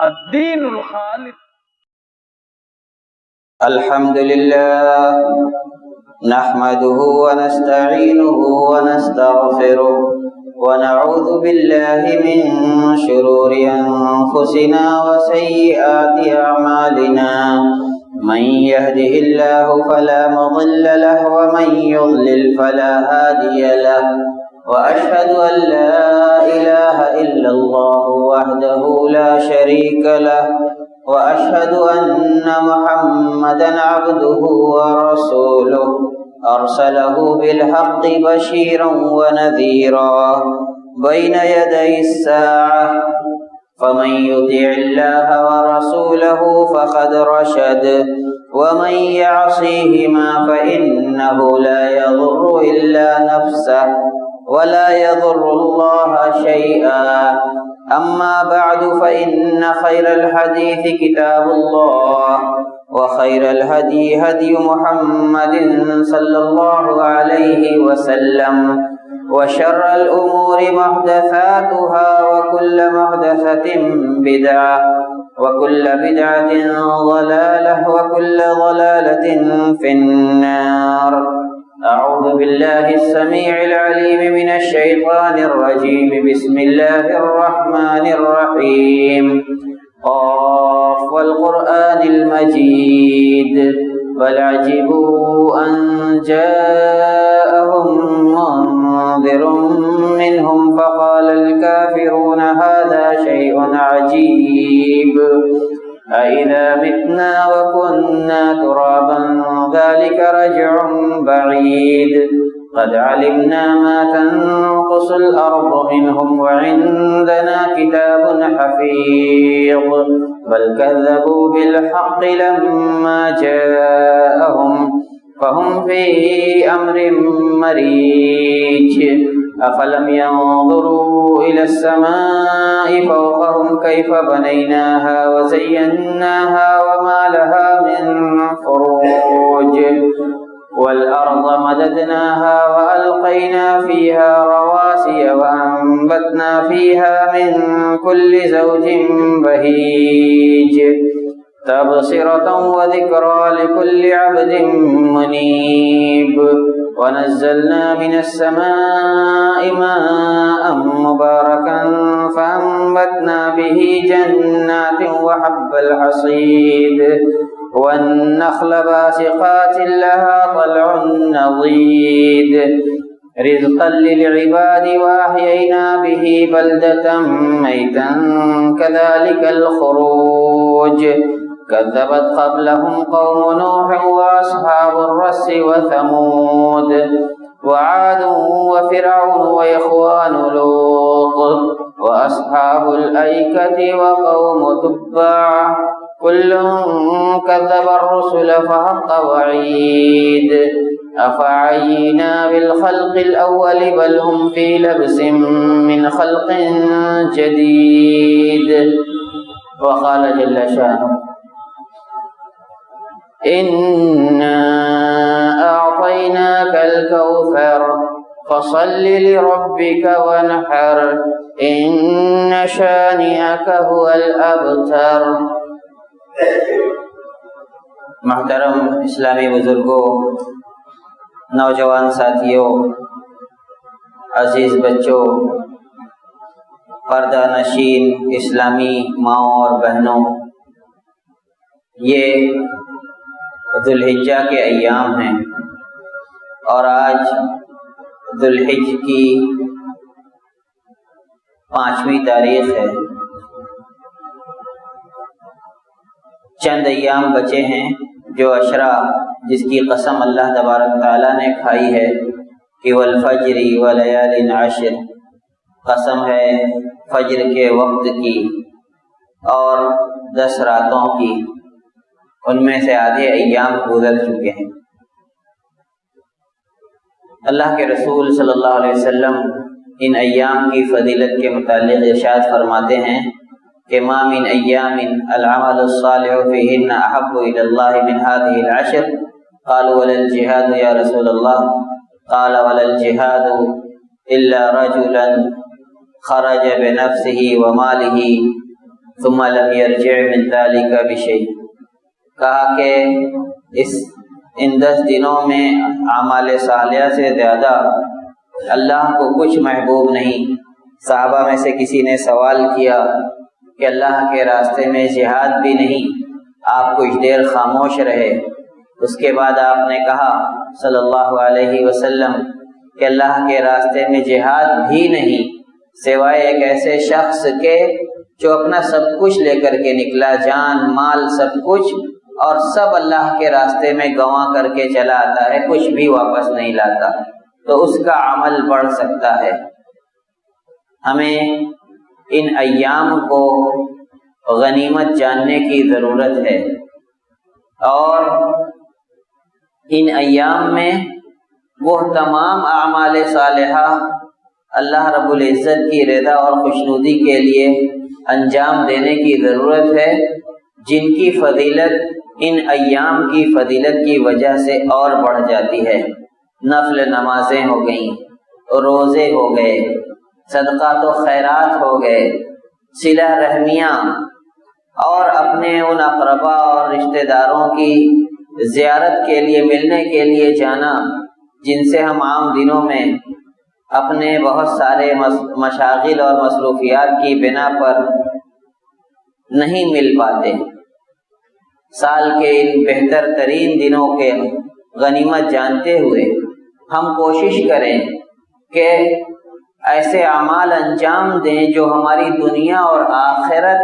الدین الخالص۔ الحمد لله نحمده ونستعينه ونستغفره ونعوذ بالله من شرور أنفسنا وسيئات أعمالنا، من يهده الله فلا مضل له ومن يضلل فلا هادي له، وأشهد أن لا إله إلا الله وحده لا شريك له، وأشهد أن محمدا عبده ورسوله أرسله بالحق بشيرا ونذيرا بين يدي الساعة، فمن يطع الله ورسوله فقد رشد، ومن يعصيهما فإنه لا يضر إلا نفسه ولا يضر الله شيئا. أما بعد فإن خير الحديث كتاب الله، وخير الهدي هدي محمد صلى الله عليه وسلم، وشر الأمور محدثاتها، وكل محدثة بدعة، وكل بدعة ضلالة، وكل ضلالة في النار. أعوذ بالله السميع العليم من الشيطان الرجيم. بسم الله الرحمن الرحيم. قاف والقرآن المجيد، بل عجبوا أن جاءهم منذر منهم فقال الكافرون هذا شيء عجيب، أإذا متنا وكنا ترابا ذلك رجع بعيد، قد علمنا ما تنقص الأرض منهم وعندنا كتاب حفيظ، بل كذبوا بالحق لما جاءهم فهم في أمر مريج. أفلم ينظروا إلى السماء فوقهم كيف بنيناها وزيناها وما لها من فروج، والأرض مددناها وألقينا فيها رواسي وأنبتنا فيها من كل زوج بهيج، تبصرة وذكرى لكل عبد منيب. ونزلنا من السماء ماء مباركا فأنبتنا به جنات وحب الحصيد، والنخل باسقات لها طلع نضيد، رزقا للعباد، وأحيينا به بلدة ميتا كذلك الخروج. كذبت قبلهم قوم نوح وأصحاب الرس وثمود وعاد وفرعون وإخوان لوط وأصحاب الأيكة وقوم تبع، كل كذب الرسل فحق وعيد. أفعينا بالخلق الأول بل هم في لبس من خلق جديد. وقال جل شانه إنا أعطيناك الكوثر فصل لربك وانحر إن شانئك هو الأبتر. محترم اسلامی بزرگوں، نوجوان ساتھیوں، عزیز بچوں، پردہ نشین اسلامی ماؤں اور بہنوں، یہ ذوالحجہ کے ایام ہیں اور آج ذوالحج کی 5ویں تاریخ ہے۔ چند ایام بچے ہیں جو عشرہ، جس کی قسم اللہ تبارک تعالیٰ نے کھائی ہے کہ والفجر ولیال عشر، قسم ہے فجر کے وقت کی اور 10 راتوں کی، ان میں سے آدھے ایام گزر چکے ہیں۔ اللہ کے رسول صلی اللہ علیہ وسلم ان ایام کی فضیلت کے متعلق ارشاد فرماتے ہیں کہ ما من ایام العمل الصالح فیہن احب الی اللہ من هذه العشر، قالوا ولا الجهاد یا رسول اللہ، قال ولا الجهاد الا رجلا خرج بنفسه وماله ثم لم يرجع من ذلك بشيء، کہا کہ ان 10 دنوں میں اعمال صالحہ سے زیادہ اللہ کو کچھ محبوب نہیں۔ صحابہ میں سے کسی نے سوال کیا کہ اللہ کے راستے میں جہاد بھی نہیں، آپ کچھ دیر خاموش رہے۔ اس کے بعد آپ نے کہا صلی اللہ علیہ وسلم کہ اللہ کے راستے میں جہاد بھی نہیں، سوائے ایک ایسے شخص کے جو اپنا سب کچھ لے کر کے نکلا، جان مال سب کچھ، اور سب اللہ کے راستے میں گنوا کر کے چلا آتا ہے، کچھ بھی واپس نہیں لاتا، تو اس کا عمل بڑھ سکتا ہے۔ ہمیں ان ایام کو غنیمت جاننے کی ضرورت ہے، اور ان ایام میں وہ تمام اعمال صالحہ اللہ رب العزت کی رضا اور خوشنودی کے لیے انجام دینے کی ضرورت ہے، جن کی فضیلت ان ایام کی فضیلت کی وجہ سے اور بڑھ جاتی ہے۔ نفل نمازیں ہو گئیں، روزے ہو گئے، صدقات و خیرات ہو گئے، صلہ رحمیاں، اور اپنے ان اقربا اور رشتہ داروں کی زیارت کے لیے، ملنے کے لیے جانا، جن سے ہم عام دنوں میں اپنے بہت سارے مشاغل اور مصروفیات کی بنا پر نہیں مل پاتے۔ سال کے ان بہتر ترین دنوں کے غنیمت جانتے ہوئے ہم کوشش کریں کہ ایسے اعمال انجام دیں جو ہماری دنیا اور آخرت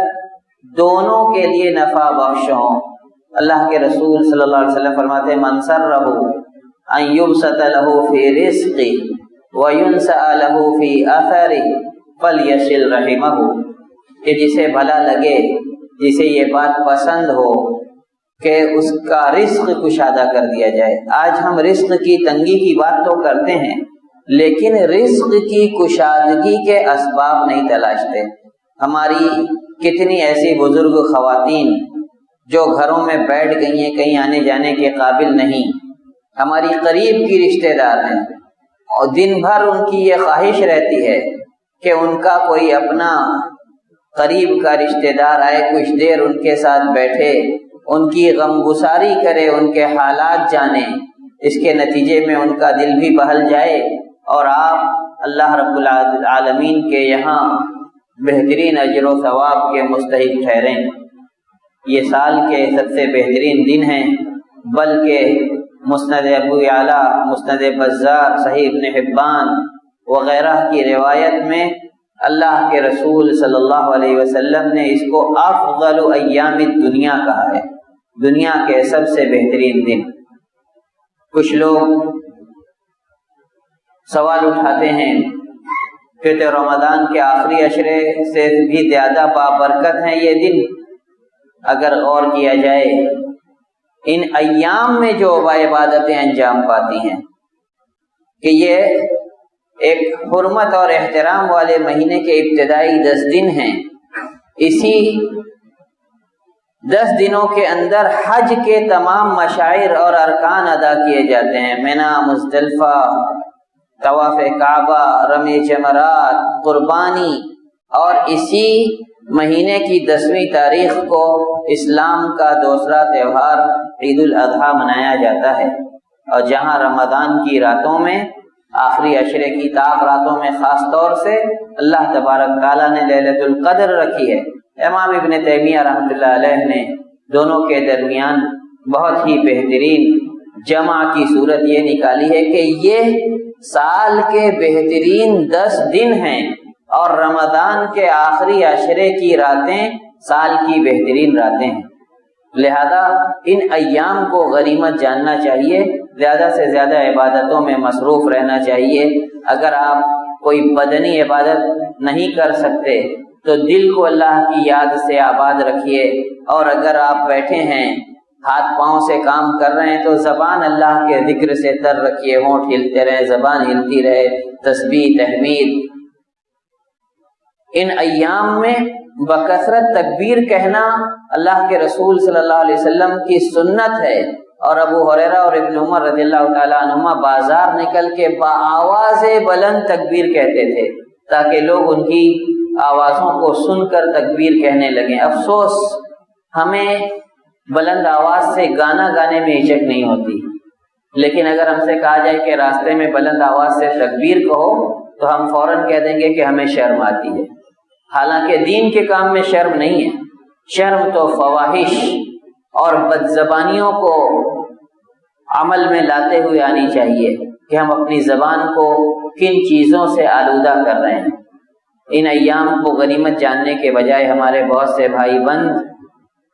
دونوں کے لیے نفع بخش ہوں۔ اللہ کے رسول صلی اللہ علیہ وسلم فرماتے ہیں من سرہ ان یبسط لہ فی رزقہ وینسأ لہ فی اثرہ فلیصل رحمہ، کہ جسے بھلا لگے، جسے یہ بات پسند ہو کہ اس کا رزق کشادہ کر دیا جائے۔ آج ہم رزق کی تنگی کی بات تو کرتے ہیں، لیکن رزق کی کشادگی کے اسباب نہیں تلاشتے۔ ہماری کتنی ایسی بزرگ خواتین جو گھروں میں بیٹھ گئی ہیں، کہیں آنے جانے کے قابل نہیں، ہماری قریب کی رشتہ دار ہیں، اور دن بھر ان کی یہ خواہش رہتی ہے کہ ان کا کوئی اپنا قریب کا رشتہ دار آئے، کچھ دیر ان کے ساتھ بیٹھے، ان کی غم گساری کرے، ان کے حالات جانے، اس کے نتیجے میں ان کا دل بھی بہل جائے، اور آپ اللہ رب العالمین کے یہاں بہترین اجر و ثواب کے مستحق ٹھہریں۔ یہ سال کے سب سے بہترین دن ہیں، بلکہ مسند ابو یعلا، مسند بزار، صحیح ابن حبان وغیرہ کی روایت میں اللہ کے رسول صلی اللہ علیہ وسلم نے اس کو افضل ایام الدنیا کہا ہے، دنیا کے سب سے بہترین دن۔ کچھ لوگ سوال اٹھاتے ہیں کہ تو رمضان کے آخری عشرے سے بھی زیادہ بابرکت ہیں یہ دن۔ اگر غور کیا جائے ان ایام میں جو عبادتیں انجام پاتی ہیں، کہ یہ ایک حرمت اور احترام والے مہینے کے ابتدائی 10 دن ہیں، اسی 10 دنوں کے اندر حج کے تمام مشاعر اور ارکان ادا کیے جاتے ہیں، منا، مزدلفہ، طواف کعبہ، رمی جمرات، قربانی، اور اسی مہینے کی 10ویں تاریخ کو اسلام کا دوسرا تہوار عید الاضحیٰ منایا جاتا ہے۔ اور جہاں رمضان کی راتوں میں، آخری عشرے کی طاق راتوں میں خاص طور سے اللہ تبارک تعالیٰ نے لیلۃ القدر رکھی ہے، امام ابن تیمیہ رحمۃ اللہ علیہ نے دونوں کے درمیان بہت ہی بہترین جمع کی صورت یہ نکالی ہے کہ یہ سال کے بہترین 10 دن ہیں، اور رمضان کے آخری عشرے کی راتیں سال کی بہترین راتیں ہیں۔ لہذا ان ایام کو غنیمت جاننا چاہیے، زیادہ سے زیادہ عبادتوں میں مصروف رہنا چاہیے۔ اگر آپ کوئی بدنی عبادت نہیں کر سکتے تو دل کو اللہ کی یاد سے آباد رکھیے، اور اگر آپ بیٹھے ہیں، ہاتھ پاؤں سے کام کر رہے ہیں، تو زبان اللہ کے ذکر سے تر رکھیے، ہونٹ ہلتے رہے، زبان ہلتی رہے، تسبیح، تحمید۔ ان ایام میں بکثرت تکبیر کہنا اللہ کے رسول صلی اللہ علیہ وسلم کی سنت ہے، اور ابو ہریرہ اور ابن عمر رضی اللہ تعالیٰ عنہما بازار نکل کے بآواز بلند تکبیر کہتے تھے تاکہ لوگ ان کی آوازوں کو سن کر تکبیر کہنے لگیں۔ افسوس ہمیں بلند آواز سے گانا گانے میں ہچک نہیں ہوتی، لیکن اگر ہم سے کہا جائے کہ راستے میں بلند آواز سے تکبیر کہو تو ہم فوراً کہہ دیں گے کہ ہمیں شرم آتی ہے، حالانکہ دین کے کام میں شرم نہیں ہے۔ شرم تو فواحش اور بدزبانیوں کو عمل میں لاتے ہوئے آنی چاہیے کہ ہم اپنی زبان کو کن چیزوں سے آلودہ کر رہے ہیں۔ ان ایام کو غنیمت جاننے کے بجائے ہمارے بہت سے بھائی بند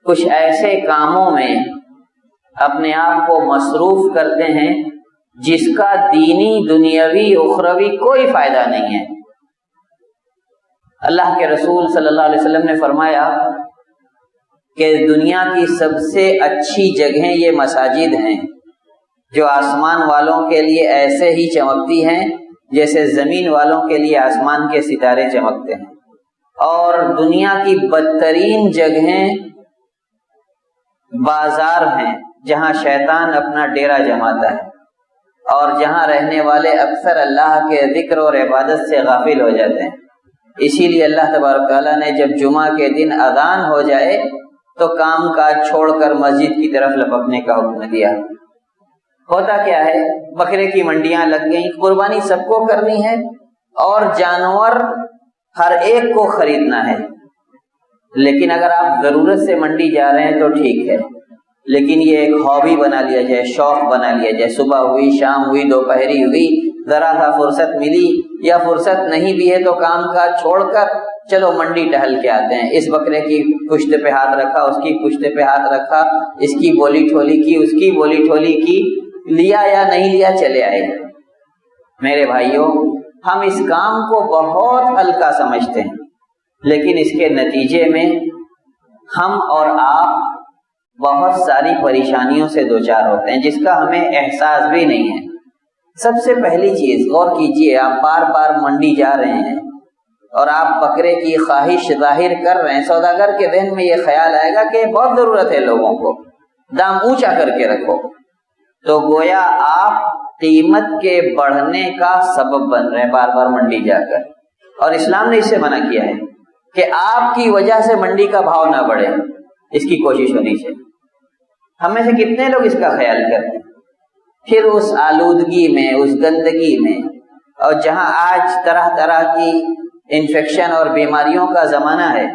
کچھ ایسے کاموں میں اپنے آپ کو مصروف کرتے ہیں جس کا دینی، دنیاوی، اخروی کوئی فائدہ نہیں ہے۔ اللہ کے رسول صلی اللہ علیہ وسلم نے فرمایا کہ دنیا کی سب سے اچھی جگہیں یہ مساجد ہیں جو آسمان والوں کے لیے ایسے ہی چمکتی ہیں جیسے زمین والوں کے لیے آسمان کے ستارے چمکتے ہیں، اور دنیا کی بدترین جگہیں بازار ہیں جہاں شیطان اپنا ڈیرا جماتا ہے اور جہاں رہنے والے اکثر اللہ کے ذکر اور عبادت سے غافل ہو جاتے ہیں۔ اسی لیے اللہ تبارک تعالیٰ نے جب جمعہ کے دن اذان ہو جائے تو کام کاج چھوڑ کر مسجد کی طرف لپکنے کا حکم دیا۔ ہوتا کیا ہے، بکرے کی منڈیاں لگ گئیں، قربانی سب کو کرنی ہے اور جانور ہر ایک کو خریدنا ہے، لیکن اگر آپ ضرورت سے منڈی جا رہے ہیں تو ٹھیک ہے، لیکن یہ ایک ہابی بنا لیا جائے، شوق بنا لیا جائے، صبح ہوئی، شام ہوئی، دوپہری ہوئی، ذرا سا فرصت ملی یا فرصت نہیں بھی ہے تو کام کاج چھوڑ کر چلو منڈی ٹہل کے آتے ہیں۔ اس بکرے کی پشت پہ ہاتھ رکھا، اس کی پشت پہ ہاتھ رکھا، اس کی بولی ٹھولی کی، اس کی بولی ٹھولی کی، لیا یا نہیں لیا، چلے آئے۔ میرے بھائیوں، ہم اس کام کو بہت ہلکا سمجھتے ہیں، لیکن اس کے نتیجے میں ہم اور آپ بہت ساری پریشانیوں سے دوچار ہوتے ہیں جس کا ہمیں احساس بھی نہیں ہے۔ سب سے پہلی چیز غور کیجئے، آپ بار بار منڈی جا رہے ہیں اور آپ بکرے کی خواہش ظاہر کر رہے ہیں، سوداگر کے ذہن میں یہ خیال آئے گا کہ بہت ضرورت ہے لوگوں کو، دام اونچا کر کے رکھو، تو گویا آپ قیمت کے بڑھنے کا سبب بن رہے ہیں بار بار منڈی جا کر، اور اسلام نے اس سے منع کیا ہے کہ آپ کی وجہ سے منڈی کا بھاؤ نہ بڑھے، اس کی کوشش ہونی چاہیے۔ ہم میں سے کتنے لوگ اس کا خیال کرتے ہیں؟ پھر اس آلودگی میں، اس گندگی میں، اور جہاں آج طرح طرح کی انفیکشن اور بیماریوں کا زمانہ ہے،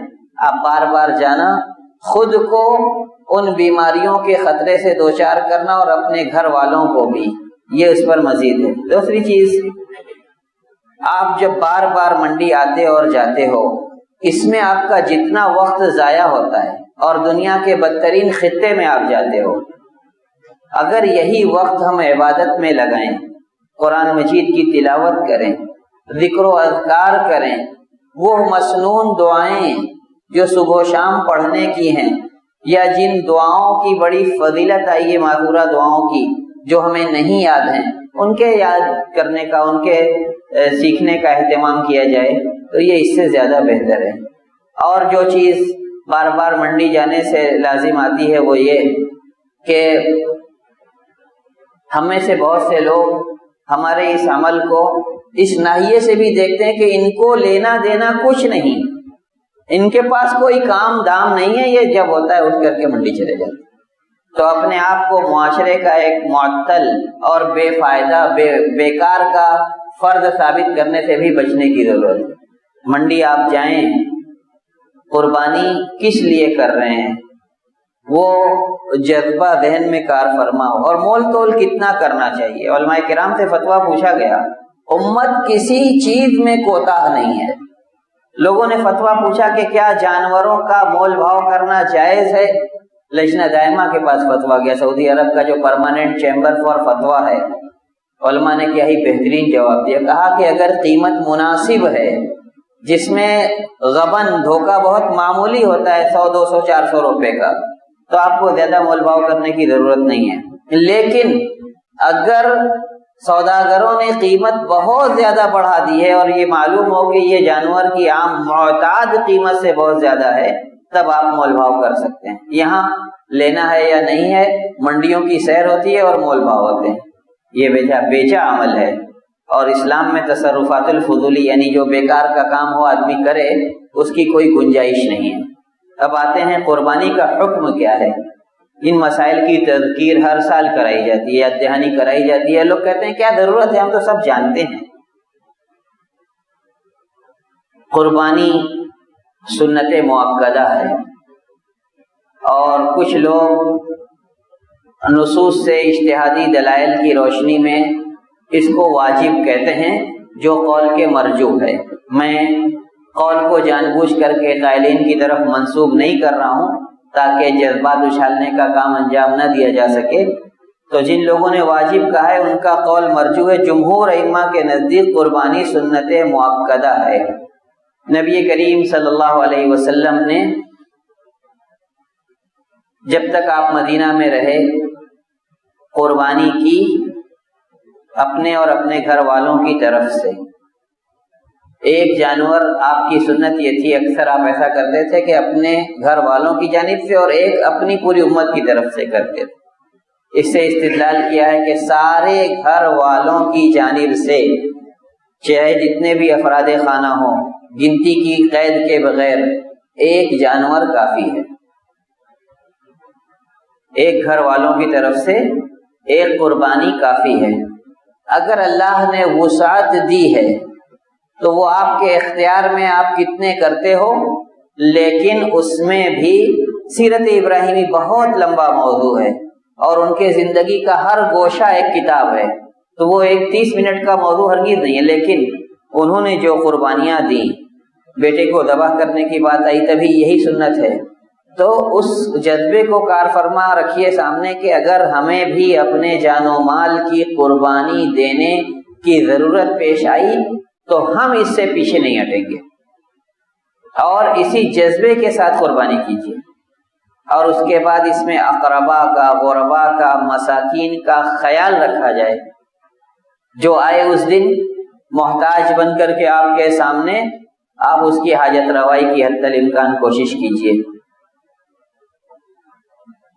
آپ بار بار جانا، خود کو ان بیماریوں کے خطرے سے دوچار کرنا اور اپنے گھر والوں کو بھی، یہ اس پر مزید ہے۔ دوسری چیز، آپ جب بار بار منڈی آتے اور جاتے ہو، اس میں آپ کا جتنا وقت ضائع ہوتا ہے اور دنیا کے بدترین خطے میں آپ جاتے ہو، اگر یہی وقت ہم عبادت میں لگائیں، قرآن مجید کی تلاوت کریں، ذکر و اذکار کریں، وہ مسنون دعائیں جو صبح و شام پڑھنے کی ہیں، یا جن دعاؤں کی بڑی فضیلت آئی ہے معذورہ دعاؤں کی جو ہمیں نہیں یاد ہیں، ان کے یاد کرنے کا، ان کے سیکھنے کا اہتمام کیا جائے تو یہ اس سے زیادہ بہتر ہے۔ اور جو چیز بار بار منڈی جانے سے لازم آتی ہے وہ یہ کہ ہم میں سے بہت سے لوگ ہمارے اس عمل کو اس ناحیے سے بھی دیکھتے ہیں کہ ان کو لینا دینا کچھ نہیں، ان کے پاس کوئی کام دام نہیں ہے، یہ جب ہوتا ہے اٹھ کر کے منڈی چلے جاتے ہیں۔ تو اپنے آپ کو معاشرے کا ایک معطل اور بے فائدہ، بیکار کا فرد ثابت کرنے سے بھی بچنے کی ضرورت ہے۔ منڈی آپ جائیں، قربانی کس لیے کر رہے ہیں وہ جذبہ ذہن میں کار فرما ہو، اور مول تول کتنا کرنا چاہیے۔ علماء کرام سے فتویٰ پوچھا گیا، امت کسی چیز میں کوتاہ نہیں ہے۔ لوگوں نے فتویٰ پوچھا کہ کیا جانوروں کا مول بھاؤ کرنا جائز ہے؟ لجنہ دائمہ کے پاس فتویٰ گیا، سعودی عرب کا جو پرماننٹ چیمبر فار فتویٰ ہے، علماء نے کیا ہی بہترین جواب دیا، کہا کہ اگر قیمت مناسب ہے جس میں غبن، دھوکہ بہت معمولی ہوتا ہے، 100 200 400 روپے کا، تو آپ کو زیادہ مول بھاؤ کرنے کی ضرورت نہیں ہے۔ لیکن اگر سوداگروں نے قیمت بہت زیادہ بڑھا دی ہے اور یہ معلوم ہو کہ یہ جانور کی عام معتاد قیمت سے بہت زیادہ ہے، تب آپ مول بھاؤ کر سکتے ہیں۔ یہاں لینا ہے یا نہیں ہے، منڈیوں کی سیر ہوتی ہے اور مول بھاؤ ہوتے ہیں، یہ بیچا عمل ہے۔ اور اسلام میں تصرفات الفضولی یعنی جو بیکار کا کام ہو آدمی کرے اس کی کوئی گنجائش نہیں ہے۔ اب آتے ہیں قربانی کا حکم کیا ہے۔ ان مسائل کی تذکیر ہر سال کرائی جاتی ہے، یاد دہانی کرائی جاتی ہے۔ لوگ کہتے ہیں کیا ضرورت ہے، ہم تو سب جانتے ہیں۔ قربانی سنت مؤکدہ ہے، اور کچھ لوگ نصوص سے اجتہادی دلائل کی روشنی میں اس کو واجب کہتے ہیں، جو قول کے مرجوح ہے۔ میں قول کو جان بوجھ کر کے قائلین کی طرف منسوب نہیں کر رہا ہوں تاکہ جذبات اچھالنے کا کام انجام نہ دیا جا سکے۔ تو جن لوگوں نے واجب کہا ہے ان کا قول مرجوح ہے۔ جمہور ائمہ کے نزدیک قربانی سنت مؤکدہ ہے۔ نبی کریم صلی اللہ علیہ وسلم نے جب تک آپ مدینہ میں رہے قربانی کی اپنے اور اپنے گھر والوں کی طرف سے۔ ایک جانور آپ کی سنت یہ تھی، اکثر آپ ایسا کرتے تھے کہ اپنے گھر والوں کی جانب سے اور ایک اپنی پوری امت کی طرف سے کرتے تھے۔ اس سے استدلال کیا ہے کہ سارے گھر والوں کی جانب سے، چاہے جتنے بھی افراد خانہ ہوں، گنتی کی قید کے بغیر ایک جانور کافی ہے۔ ایک گھر والوں کی طرف سے ایک قربانی کافی ہے۔ اگر اللہ نے وسعت دی ہے تو وہ آپ کے اختیار میں، آپ کتنے کرتے ہو، لیکن اس میں بھی سیرت ابراہیمی بہت لمبا موضوع ہے اور ان کے زندگی کا ہر گوشہ ایک کتاب ہے، تو وہ ایک 30 منٹ کا موضوع ہرگز نہیں ہے۔ لیکن انہوں نے جو قربانیاں دی، بیٹے کو ذبح کرنے کی بات آئی تبھی یہی سنت ہے، تو اس جذبے کو کار فرما رکھیے سامنے کہ اگر ہمیں بھی اپنے جان و مال کی قربانی دینے کی ضرورت پیش آئی تو ہم اس سے پیچھے نہیں ہٹیں گے، اور اسی جذبے کے ساتھ قربانی کیجیے۔ اور اس کے بعد اس میں اقربا کا، غربا کا، مساکین کا خیال رکھا جائے۔ جو آئے اس دن محتاج بن کر کے آپ کے سامنے، آپ اس کی حاجت روائی کی حتی الامکان کوشش کیجیے۔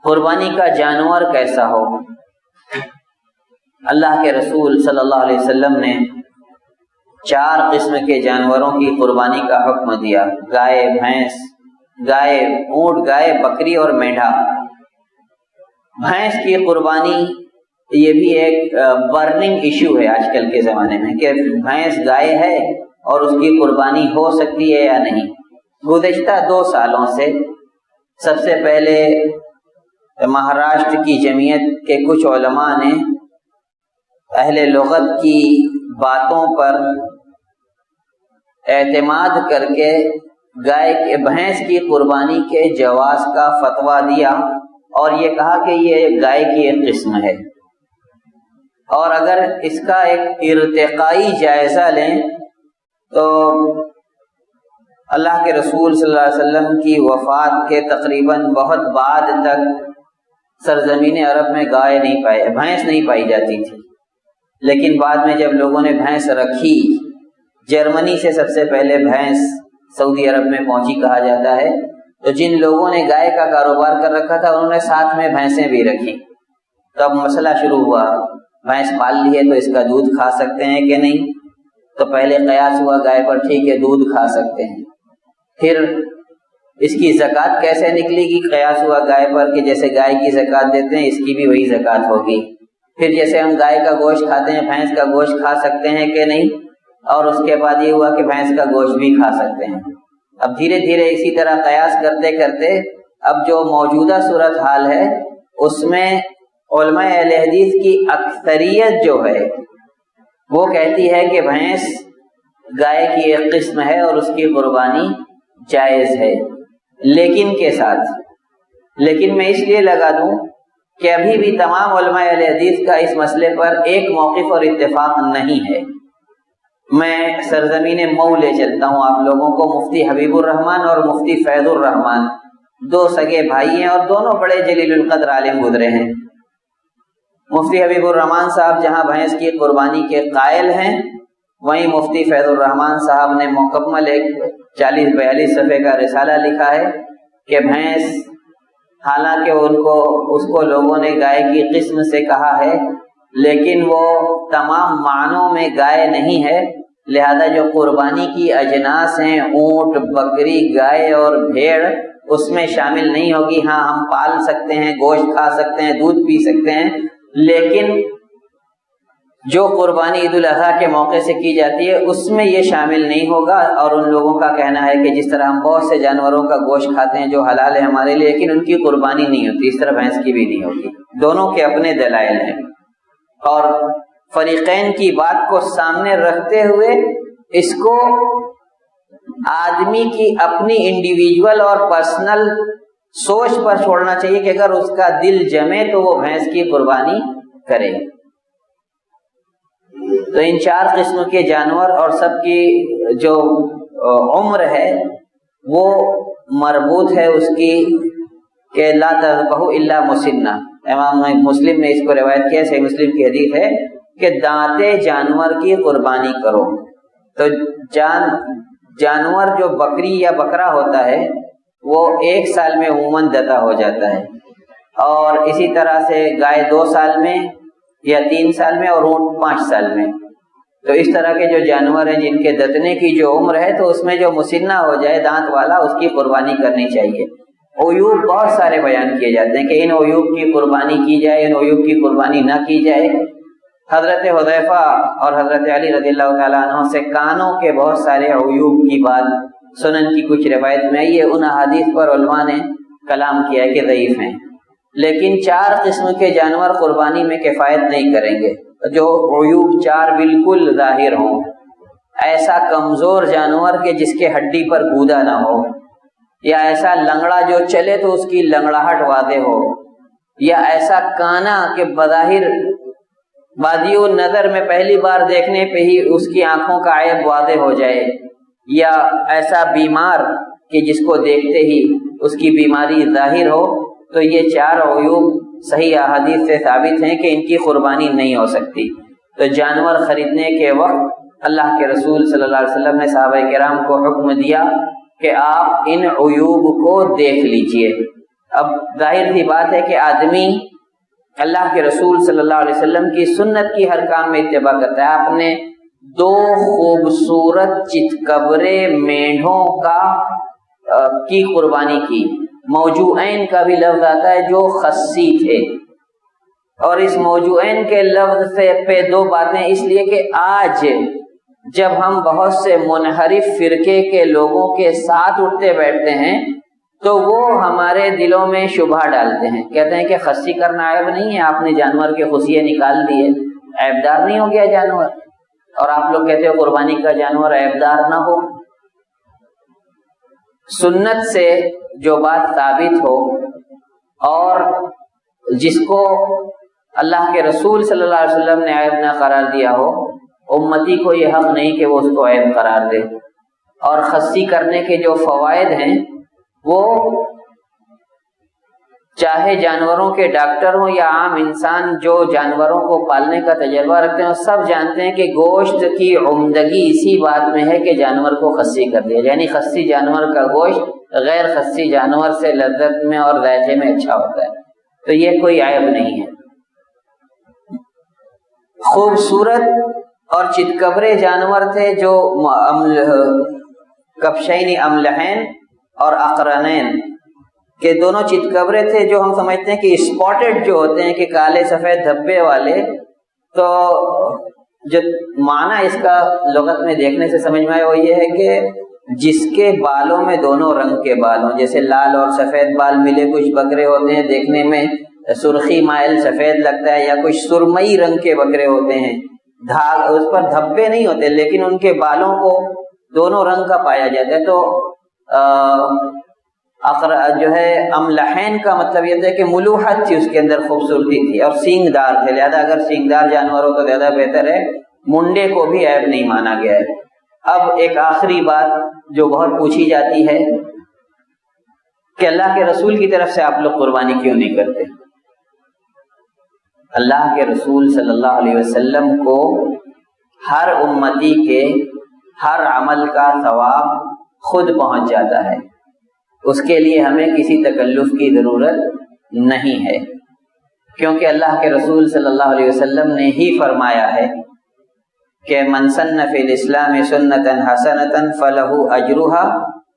قربانی کا جانور کیسا ہو؟ اللہ کے رسول صلی اللہ علیہ وسلم نے 4 قسم کے جانوروں کی قربانی کا حکم دیا: گائے، بھینس، گائے، اونٹ، گائے، بکری اور مینڈھا۔ بھینس کی قربانی یہ بھی ایک برننگ ایشو ہے آج کل کے زمانے میں کہ بھینس گائے ہے اور اس کی قربانی ہو سکتی ہے یا نہیں۔ گزشتہ 2 سالوں سے سب سے پہلے مہاراشٹر کی جمعیت کے کچھ علماء نے اہل لغت کی باتوں پر اعتماد کر کے گائے کے، بھینس کی قربانی کے جواز کا فتویٰ دیا اور یہ کہا کہ یہ گائے کی ایک قسم ہے، اور اگر اس کا ایک ارتقائی جائزہ لیں تو اللہ کے رسول صلی اللہ علیہ وسلم کی وفات کے تقریباً بہت بعد تک سرزمین عرب میں گائے نہیں پائے، بھینس نہیں پائی جاتی تھی۔ لیکن بعد میں جب لوگوں نے بھینس رکھی، جرمنی سے سب سے پہلے بھینس سعودی عرب میں پہنچی کہا جاتا ہے، تو جن لوگوں نے گائے کا کاروبار کر رکھا تھا انہوں نے ساتھ میں بھینسیں بھی رکھی۔ تب مسئلہ شروع ہوا، بھینس پال لی ہے تو اس کا دودھ کھا سکتے ہیں کہ نہیں؟ تو پہلے قیاس ہوا گائے پر، ٹھیک ہے دودھ کھا سکتے ہیں۔ پھر اس کی زکوٰۃ کیسے نکلے گی؟ قیاس ہوا گائے پر کہ جیسے گائے کی زکوٰۃ دیتے ہیں اس کی بھی وہی زکوٰۃ ہوگی۔ پھر جیسے ہم گائے کا گوشت کھاتے ہیں بھینس کا گوشت کھا سکتے ہیں کہ نہیں؟ اور اس کے بعد یہ ہوا کہ بھینس کا گوشت بھی کھا سکتے ہیں۔ اب دھیرے دھیرے اسی طرح قیاس کرتے کرتے اب جو موجودہ صورت حال ہے اس میں علماء اہل حدیث کی اکثریت جو ہے وہ کہتی ہے کہ بھینس گائے کی ایک قسم ہے اور اس کی قربانی جائز ہے، لیکن کے ساتھ، لیکن میں اس لیے لگا دوں کہ ابھی بھی تمام علماء اہل حدیث کا اس مسئلے پر ایک موقف اور اتفاق نہیں ہے۔ میں سرزمین مئو لے چلتا ہوں آپ لوگوں کو۔ مفتی حبیب الرحمن اور مفتی فیض الرحمن 2 سگے بھائی ہیں اور دونوں بڑے جلیل القدر عالم گزرے ہیں۔ مفتی حبیب الرحمن صاحب جہاں بھینس کی قربانی کے قائل ہیں، وہیں مفتی فیض الرحمن صاحب نے مکمل ایک 40-42 صفحے کا رسالہ لکھا ہے کہ بھینس، حالانکہ اس کو لوگوں نے گائے کی قسم سے کہا ہے، لیکن وہ تمام معنوں میں گائے نہیں ہے، لہذا جو قربانی کی اجناس ہیں اونٹ، بکری، گائے اور بھیڑ اس میں شامل نہیں ہوگی۔ ہاں ہم پال سکتے ہیں، گوشت کھا سکتے ہیں، دودھ پی سکتے ہیں، لیکن جو قربانی عید الاضحیٰ کے موقع سے کی جاتی ہے اس میں یہ شامل نہیں ہوگا۔ اور ان لوگوں کا کہنا ہے کہ جس طرح ہم بہت سے جانوروں کا گوشت کھاتے ہیں جو حلال ہے ہمارے لیے، لیکن ان کی قربانی نہیں ہوتی، اس طرح بھینس کی بھی نہیں ہوتی۔ دونوں کے اپنے دلائل ہیں، اور فریقین کی بات کو سامنے رکھتے ہوئے اس کو آدمی کی اپنی انڈیویجول اور پرسنل سوچ پر چھوڑنا چاہیے کہ اگر اس کا دل جمے تو وہ بھینس کی قربانی کرے۔ تو ان 4 قسم کے جانور اور سب کی جو عمر ہے وہ مربوط ہے اس کی کہ لا تذبحوا الا مسنہ۔ امام مسلم نے اس کو روایت کیا، صحیح مسلم کی حدیث ہے کہ دانتے جانور کی قربانی کرو۔ تو جانور جو بکری یا بکرا ہوتا ہے وہ 1 سال میں عموماً دتا ہو جاتا ہے، اور اسی طرح سے گائے 2 سال میں یا 3 سال میں، اور اونٹ 5 سال میں۔ تو اس طرح کے جو جانور ہیں جن کے دتنے کی جو عمر ہے تو اس میں جو مسنہ ہو جائے دانت والا اس کی قربانی کرنی چاہیے۔ عیوب بہت سارے بیان کیے جاتے ہیں کہ ان عیوب کی قربانی کی جائے، ان عیوب کی قربانی نہ کی جائے۔ حضرت حذیفہ اور حضرت علی رضی اللہ تعالیٰ عنہ سے کانوں کے بہت سارے عیوب کی بات سنن کی کچھ روایت میں آئی ہے، ان احادیث پر علماء نے کلام کیا ہے کہ ضعیف ہیں، لیکن 4 قسم کے جانور قربانی میں کفایت نہیں کریں گے۔ جو عیوب 4 بالکل ظاہر ہوں، ایسا کمزور جانور کہ جس کے ہڈی پر گودا نہ ہو، یا ایسا لنگڑا جو چلے تو اس کی لنگڑاہٹ واضح ہو، یا ایسا کانا کہ بظاہر بادی نظر میں پہلی بار دیکھنے پہ ہی اس کی آنکھوں کا عیب واضح ہو جائے، یا ایسا بیمار کہ جس کو دیکھتے ہی اس کی بیماری ظاہر ہو، تو یہ 4 عیوب صحیح احادیث سے ثابت ہیں کہ ان کی قربانی نہیں ہو سکتی۔ تو جانور خریدنے کے وقت اللہ کے رسول صلی اللہ علیہ وسلم نے صحابہ کرام کو حکم دیا کہ آپ ان عیوب کو دیکھ لیجئے۔ اب ظاہر سی بات ہے کہ آدمی اللہ کے رسول صلی اللہ علیہ وسلم کی سنت کی ہر کام میں اتباع کرتا ہے۔ آپ نے 2 خوبصورت چتکبرے مینڈھوں کی قربانی کی، موجوعین کا بھی لفظ آتا ہے جو خصی تھے، اور اس موجوعین کے لفظ سے پہ 2 باتیں، اس لیے کہ آج جب ہم بہت سے منحرف فرقے کے لوگوں کے ساتھ اٹھتے بیٹھتے ہیں تو وہ ہمارے دلوں میں شبہ ڈالتے ہیں، کہتے ہیں کہ خصی کرنا عیب نہیں ہے، آپ نے جانور کے خصیے نکال دیے، عیبدار نہیں ہو گیا جانور، اور آپ لوگ کہتے ہو قربانی کا جانور عیبدار نہ ہو۔ سنت سے جو بات ثابت ہو اور جس کو اللہ کے رسول صلی اللہ علیہ وسلم نے عیب نہ قرار دیا ہو، امتی کو یہ حق نہیں کہ وہ اس کو عیب قرار دے۔ اور خصی کرنے کے جو فوائد ہیں وہ چاہے جانوروں کے ڈاکٹر ہوں یا عام انسان جو جانوروں کو پالنے کا تجربہ رکھتے ہیں، سب جانتے ہیں کہ گوشت کی عمدگی اسی بات میں ہے کہ جانور کو خصی کر دیا، یعنی خصی جانور کا گوشت غیر خصی جانور سے لذت میں اور ذائقے میں اچھا ہوتا ہے، تو یہ کوئی عیب نہیں ہے۔ خوبصورت اور چتکبرے جانور تھے جو کبشین املحین اور اقرنین کہ دونوں چتکبرے تھے، جو ہم سمجھتے ہیں کہ اسپاٹڈ جو ہوتے ہیں کہ کالے سفید دھبے والے، تو جو معنی اس کا لغت میں دیکھنے سے سمجھ میں آیا وہ یہ ہے کہ جس کے بالوں میں دونوں رنگ کے بال ہوں، جیسے لال اور سفید بال ملے کچھ بکرے ہوتے ہیں دیکھنے میں سرخی مائل سفید لگتا ہے، یا کچھ سرمئی رنگ کے بکرے ہوتے ہیں، اس پر دھبے نہیں ہوتے لیکن ان کے بالوں کو دونوں رنگ کا پایا جاتا ہے۔ تو جو ہے املحین کا مطلب یہ تھا کہ ملوحت تھی، اس کے اندر خوبصورتی تھی، اور سینگ دار تھے، لہذا اگر سینگ دار جانور ہو تو زیادہ بہتر ہے، منڈے کو بھی عیب نہیں مانا گیا ہے۔ اب ایک آخری بات جو بہت پوچھی جاتی ہے کہ اللہ کے رسول کی طرف سے آپ لوگ قربانی کیوں نہیں کرتے؟ اللہ کے رسول صلی اللہ علیہ وسلم کو ہر امتی کے ہر عمل کا ثواب خود پہنچ جاتا ہے، اس کے لیے ہمیں کسی تکلف کی ضرورت نہیں ہے۔ کیونکہ اللہ کے رسول صلی اللہ علیہ وسلم نے ہی فرمایا ہے کہ من سن فی الاسلام سنتا حسنتا فلہ اجرھا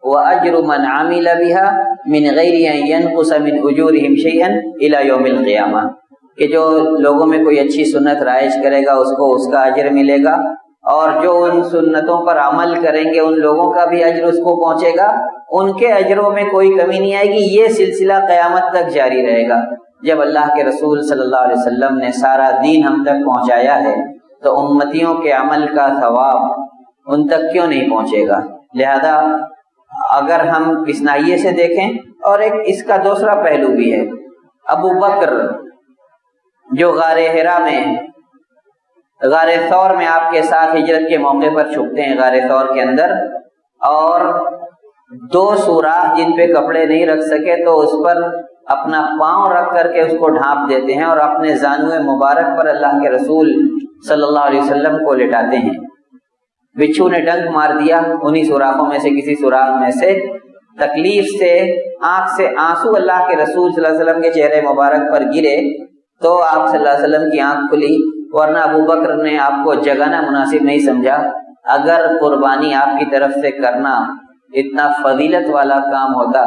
واجر من عمل بها من غیر ان ينقص من اجورهم شیئا الی یوم القیامہ، کہ جو لوگوں میں کوئی اچھی سنت رائج کرے گا اس کو اس کا اجر ملے گا، اور جو ان سنتوں پر عمل کریں گے ان لوگوں کا بھی اجر اس کو پہنچے گا، ان کے اجروں میں کوئی کمی نہیں آئے گی۔ یہ سلسلہ قیامت تک جاری رہے گا۔ جب اللہ کے رسول صلی اللہ علیہ وسلم نے سارا دین ہم تک پہنچایا ہے تو امتیوں کے عمل کا ثواب ان تک کیوں نہیں پہنچے گا؟ لہذا اگر ہم اس ناحیے سے دیکھیں، اور ایک اس کا دوسرا پہلو بھی ہے، ابو بکر جو غار حرا میں، غار ثور میں آپ کے ساتھ ہجرت کے موقع پر چھپتے ہیں، غار ثور کے اندر، اور 2 سوراخ جن پہ کپڑے نہیں رکھ سکے تو اس پر اپنا پاؤں رکھ کر کے اس کو ڈھانپ دیتے ہیں، اور اپنے زانوئے مبارک پر اللہ کے رسول صلی اللہ علیہ وسلم کو لٹاتے ہیں۔ بچھو نے ڈنک مار دیا انہی سوراخوں میں سے کسی سوراخ میں سے، تکلیف سے آنکھ سے آنسو اللہ کے رسول صلی اللہ علیہ وسلم کے چہرے مبارک پر گرے تو آپ صلی اللہ علیہ وسلم کی آنکھ کھلی، ورنہ ابو بکر نے آپ کو جگانا مناسب نہیں سمجھا۔ اگر قربانی آپ کی طرف سے کرنا اتنا فضیلت والا کام ہوتا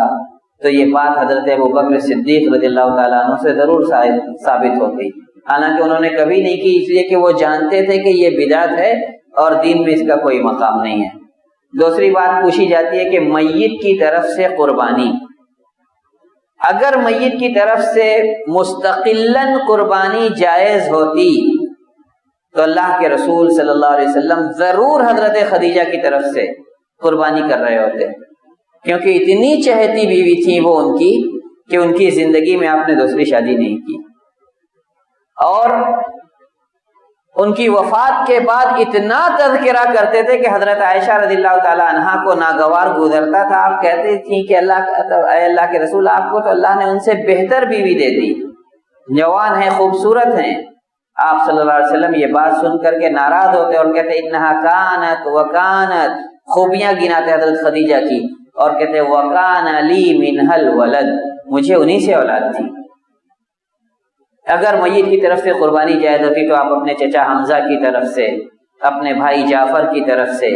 تو یہ بات حضرت ابو بکر صدیق رضی اللہ تعالیٰ عنہ سے ضرور ثابت ہوتی، حالانکہ انہوں نے کبھی نہیں کی، اس لیے کہ وہ جانتے تھے کہ یہ بدعت ہے اور دین میں اس کا کوئی مقام نہیں ہے۔ دوسری بات پوچھی جاتی ہے کہ میت کی طرف سے قربانی، اگر میت کی طرف سے مستقلاً قربانی جائز ہوتی تو اللہ کے رسول صلی اللہ علیہ وسلم ضرور حضرت خدیجہ کی طرف سے قربانی کر رہے ہوتے، کیونکہ اتنی چہتی بیوی تھی وہ ان کی کہ ان کی زندگی میں آپ نے دوسری شادی نہیں کی، اور ان کی وفات کے بعد اتنا تذکرہ کرتے تھے کہ حضرت عائشہ رضی اللہ تعالی عنہا کو ناگوار گزرتا تھا۔ آپ کہتے تھیں کہ اے اللہ کے رسول، آپ کو تو اللہ نے ان سے بہتر بیوی دے دی، جوان ہیں، خوبصورت ہیں۔ آپ صلی اللہ علیہ وسلم یہ بات سن کر کے ناراض ہوتے اور کہتے انہا کانت وکانت، خوبیاں گناتے حضرت خدیجہ کی، اور کہتے وکان لی منہا الولد، مجھے انہی سے اولاد تھی۔ اگر میت کی طرف سے قربانی جائز ہوتی تو آپ اپنے چچا حمزہ کی طرف سے، اپنے بھائی جعفر کی طرف سے،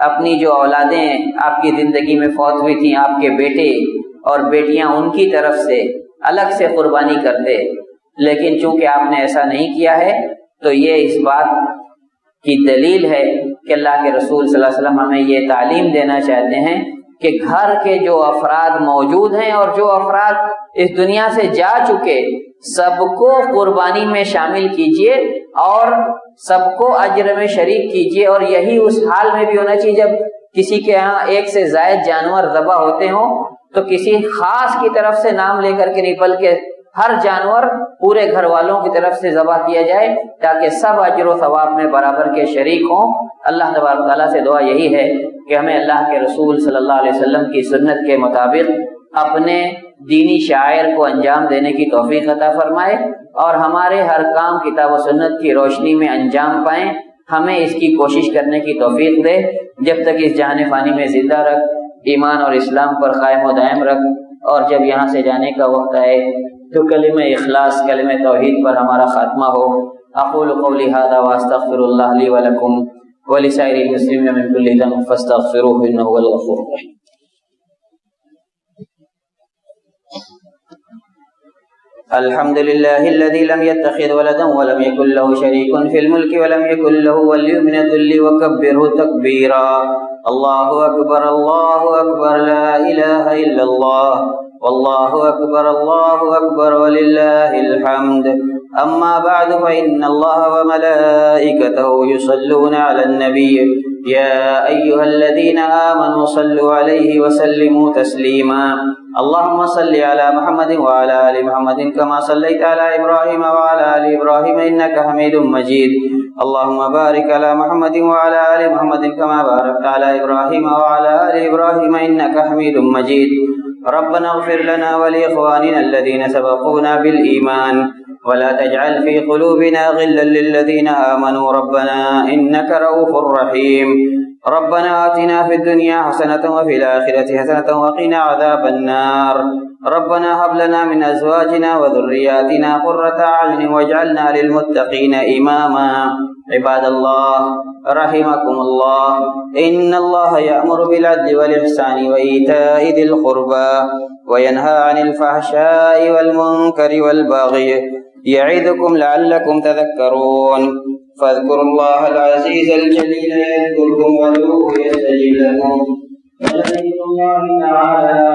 اپنی جو اولادیں آپ کی زندگی میں فوت ہوئی تھیں، آپ کے بیٹے اور بیٹیاں، ان کی طرف سے الگ سے قربانی کرتے، لیکن چونکہ آپ نے ایسا نہیں کیا ہے تو یہ اس بات کی دلیل ہے کہ اللہ کے رسول صلی اللہ علیہ وسلم ہمیں یہ تعلیم دینا چاہتے ہیں کہ گھر کے جو افراد موجود ہیں اور جو افراد اس دنیا سے جا چکے، سب کو قربانی میں شامل کیجئے اور سب کو اجر میں شریک کیجئے، اور یہی اس حال میں بھی ہونا چاہیے جب کسی کے ہاں ایک سے زائد جانور ذبح ہوتے ہوں تو کسی خاص کی طرف سے نام لے کر کے نہیں، بلکہ ہر جانور پورے گھر والوں کی طرف سے ذبح کیا جائے تاکہ سب اجر و ثواب میں برابر کے شریک ہوں۔ اللہ تبارک تعالیٰ سے دعا یہی ہے کہ ہمیں اللہ کے رسول صلی اللہ علیہ وسلم کی سنت کے مطابق اپنے دینی شعائر کو انجام دینے کی توفیق عطا فرمائے، اور ہمارے ہر کام کتاب و سنت کی روشنی میں انجام پائیں۔ ہمیں اس کی کوشش کرنے کی توفیق دے، جب تک اس جہان فانی میں زندہ رکھ، ایمان اور اسلام پر قائم و دائم رکھ، اور جب یہاں سے جانے کا وقت آئے تو کلمہ اخلاص، کلمہ توحید پر ہمارا خاتمہ ہو۔ اقول قولی ھذا واستغفر اللہ لی ولکم ولسائر المسلمین من کل ذنب فاستغفروہ انہ هو الغفور الرحیم۔ الحمد لله الذي لم يتخذ ولدا ولم يكن له شريك في الملك ولم يكن له ولي من الذل وكبره تكبيرا۔ الله أكبر الله أكبر لا إله إلا الله والله أكبر ولله الحمد۔ أما بعد فإن الله وملائكته يصلون على النبي يا أيها الذين آمنوا صلوا عليه وسلموا تسليما۔ اللهم صل على محمد وعلى آل محمد كما صليت على إبراهيم وعلى آل إبراهيم إنك حميد مجيد۔ اللهم بارك على محمد وعلى آل محمد كما باركت على إبراهيم وعلى آل إبراهيم إنك حميد مجيد۔ ربنا اغفر لنا ولإخواننا الذين سبقونا بالإيمان ولا تجعل في قلوبنا غلا للذين آمنوا ربنا إنك رؤوف رحيم۔ ربنا آتنا في الدنيا حسنة وفي الآخرة حسنة وقنا عذاب النار۔ ربنا هب لنا من أزواجنا وذرياتنا قرة أعين واجعلنا للمتقين إماما. عباد الله رحمكم الله، إن الله يأمر بالعدل والإحسان وإيتاء ذي القربى وينهى عن الفحشاء والمنكر والبغي يعظكم لعلكم تذكرون. فاذكروا الله العزيز الجليل يذكركم وادعوه يستجب لكم، ولذكر الله تعالى